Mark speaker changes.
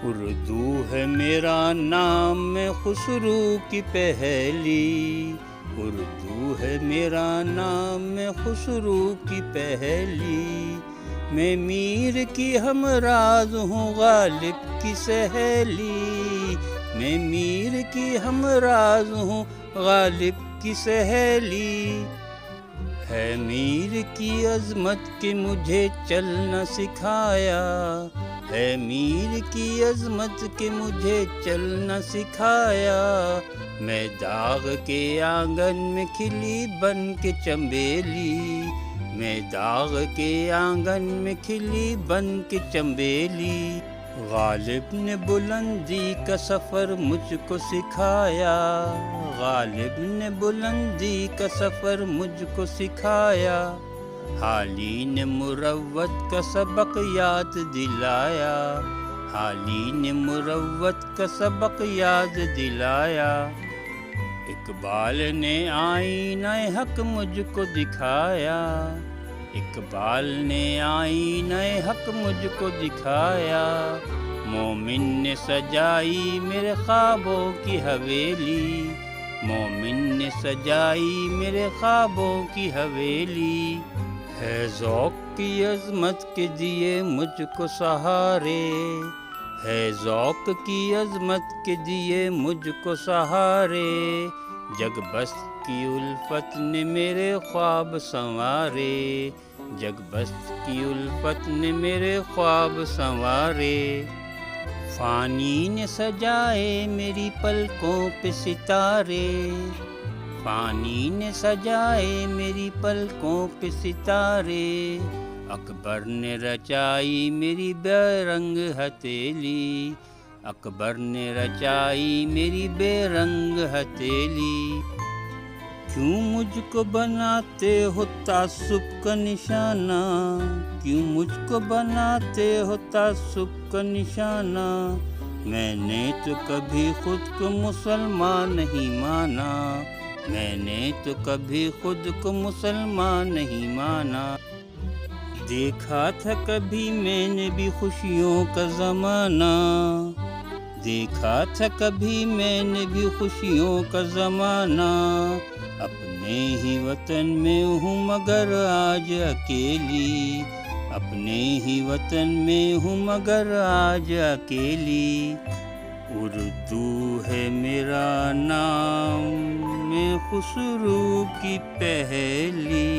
Speaker 1: اردو ہے میرا نام میں خسرو کی پہلی، اردو ہے میرا نام میں خسرو کی پہلی، میں میر کی ہمراز ہوں غالب کی سہیلی، میں میر کی ہمراز ہوں غالب کی سہیلی، ہے میر کی عظمت کہ مجھے چلنا سکھایا، ہے میر کی عظمت کہ مجھے چلنا سکھایا، میں داغ کے آنگن میں کھلی بن کے چنبیلی، میں داغ کے آنگن میں کھلی بن کے چنبیلی، غالب نے بلندی کا سفر مجھ کو سکھایا، غالب نے بلندی کا سفر مجھ کو سکھایا، حالی نے مروت کا سبق یاد دلایا، حالی نے مروت کا سبق یاد دلایا، اقبال نے آئینہ حق مجھ کو دکھایا، اقبال نے آئینہ حق مجھ کو دکھایا، مومن نے سجائی میرے خوابوں کی حویلی، مومن نے سجائی میرے خوابوں کی حویلی، ہے ذوق کی عظمت کے دیے مجھ کو سہارے، ہے ذوق کی عظمت کے دیے مجھ کو سہارے، جگ بست کی الفت نے میرے خواب سنوارے، جگ بست کی الفت نے میرے خواب سنوارے، فانی نے سجائے میری پلکوں پہ ستارے، فانی نے سجائے میری پلکوں پہ ستارے، اکبر نے رچائی میری بے رنگ ہتھیلی، اکبر نے رچائی میری بے رنگ ہتھیلی، کیوں مجھ کو بناتے ہو تعصب کا نشانہ، کیوں مجھ کو بناتے ہو تعصب کا نشانہ، میں نے تو کبھی خود کو مسلمان نہیں مانا، میں نے تو کبھی خود کو مسلمان نہیں مانا، دیکھا تھا کبھی میں نے بھی خوشیوں کا زمانہ، دیکھا تھا کبھی میں نے بھی خوشیوں کا زمانہ، اپنے ہی وطن میں ہوں مگر آج اکیلی، اپنے ہی وطن میں ہوں مگر آج اکیلی، اردو ہے میرا نام میں خسرو کی پہلی۔